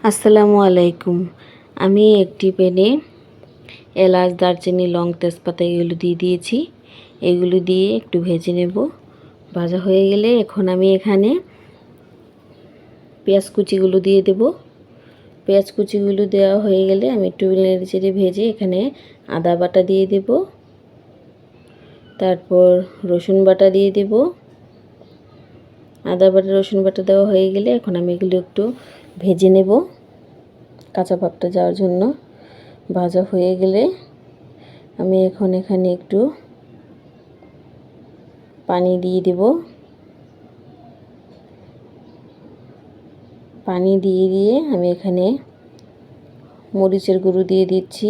আসসালামু আলাইকুম। আমি একটি প্যানে এলাচ, দারচিনি, লং, তেজপাতা এগুলো দিয়ে দিয়েছি। এগুলো দিয়ে একটু ভেজে নেব। ভাজা হয়ে গেলে এখন আমি এখানে পেঁয়াজ কুচিগুলো দিয়ে দেব। পেঁয়াজ কুচিগুলো দেওয়া হয়ে গেলে আমি একটু নেড়েচেড়ে ভেজে এখানে আদা বাটা দিয়ে দেব। তারপর রসুন বাটা দিয়ে দেব। আদা বাটা রসুন বাটা দেওয়া হয়ে গেলে এখন আমি এগুলো একটু ভেজে নেব কাঁচা ভাবটা যাওয়ার জন্য। ভাজা হয়ে গেলে আমি এখন এখানে একটু পানি দিয়ে দেব। পানি দিয়ে আমি এখানে মরিচের গুঁড়ো দিয়ে দিচ্ছি,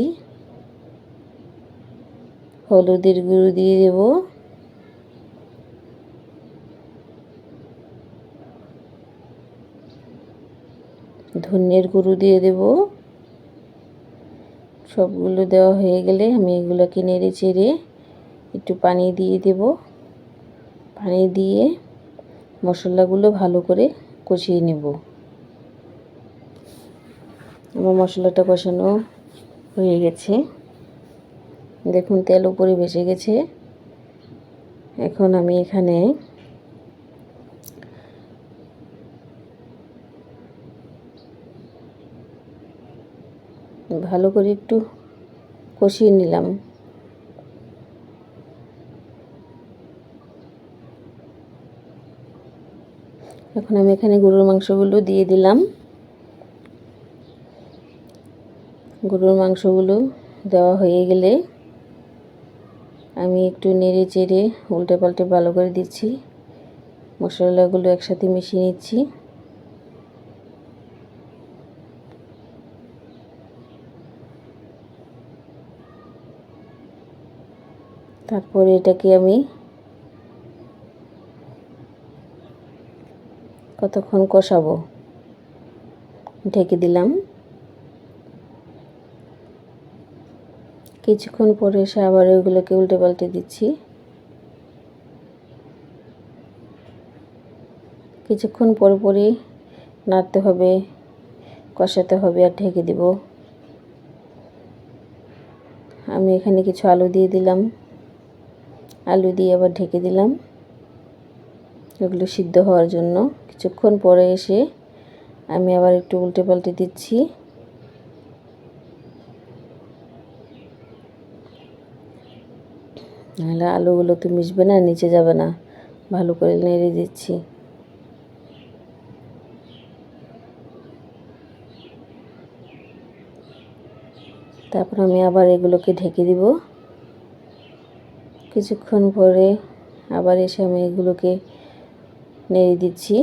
হলুদের গুঁড়ো দিয়ে দেব, ধনিয়ার গুঁড়ো দিয়ে দেব। সবগুলো দেওয়া হয়ে গেলে আমি এগুলোকে নেড়ে চেড়ে একটু পানি দিয়ে দেব। পানি দিয়ে মশলাগুলো ভালো করে কষিয়ে নেব। আমার মশলাটা কষানো হয়ে গেছে, দেখুন তেল উপরে ভেসে গেছে। এখন আমি এখানে ভালো করে একটু কষিয়ে নিলাম। এখন আমি এখানে গরুর মাংসগুলো দিয়ে দিলাম। গরুর মাংসগুলো দেওয়া হয়ে গেলে আমি একটু নেড়ে চেড়ে উল্টে পাল্টে ভালো করে দিচ্ছি। মশলাগুলো একসাথে মিশিয়ে নিচ্ছি। তারপরে এটাকে আমি কতক্ষণ কষাবো, ঢেকে দিলাম। কিছুক্ষণ পরে এসে আবার ওইগুলোকে উল্টে পাল্টে দিচ্ছি। কিছুক্ষণ পরে নাড়তে হবে, কষাতে হবে আর ঢেকে দিব। আমি এখানে কিছু আলু দিয়ে দিলাম, আলু দিয়ে আবার ঢেকে দিলাম এগুলো সিদ্ধ হওয়ার জন্য। কিছুক্ষণ পরে এসে আমি আবার একটু উল্টে পাল্টে দিচ্ছি। নাহলে আলুগুলো তো মিশবে না, নিচে যাবে না। ভালো করে নেড়ে দিচ্ছি। তারপর আমি আবার এগুলোকে ঢেকে দিব। কিছুক্ষণ পরে আবার এসে আমি এগুলোকে নেড়ে দিচ্ছি।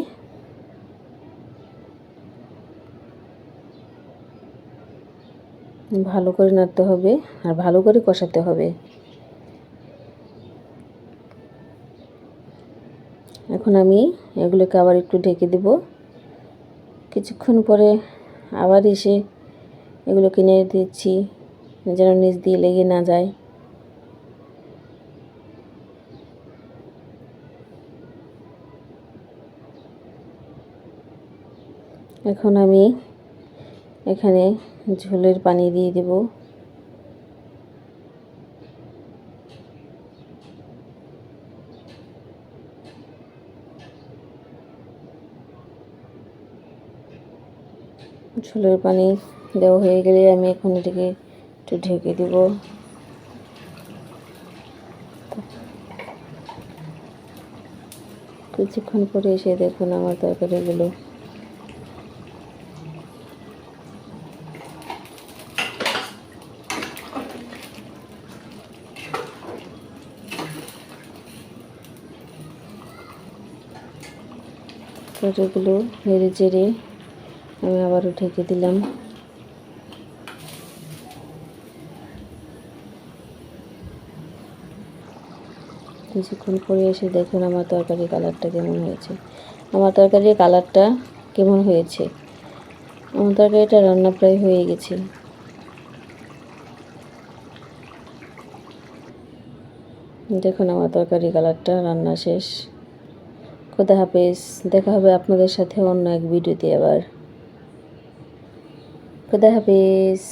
ভালো করে নাড়তে হবে আর ভালো করে কষাতে হবে। এখন আমি এগুলোকে আবার একটু ঢেকে দেব। কিছুক্ষণ পরে আবার এসে এগুলোকে নেড়ে দিচ্ছি যেন নিচ দিয়ে লেগে না যায়। এখন আমি এখানে ঝোলের পানি দিয়ে দেব। ঝোলের পানি দেওয়া হয়ে গেলে আমি এখন এটাকে একটু ঢেকে দেব। কিছুক্ষণ পরে এসে দেখুন আমার তরকারিগুলো নেড়ে চেড়ে আমি আবারও ঢেকে দিলাম। কিছুক্ষণ পরে এসে দেখুন আমার তরকারির কালারটা কেমন হয়েছে। আমার তরকারির কালারটা কেমন হয়েছে, আমার তরকারিটা রান্না প্রায় হয়ে গেছে। দেখুন আমার তরকারি কালারটা রান্না শেষ। খোদা হাফেজ। দেখা হবে আপনাদের সাথে অন্য এক ভিডিওতে আবার। খুদা হাফেজ।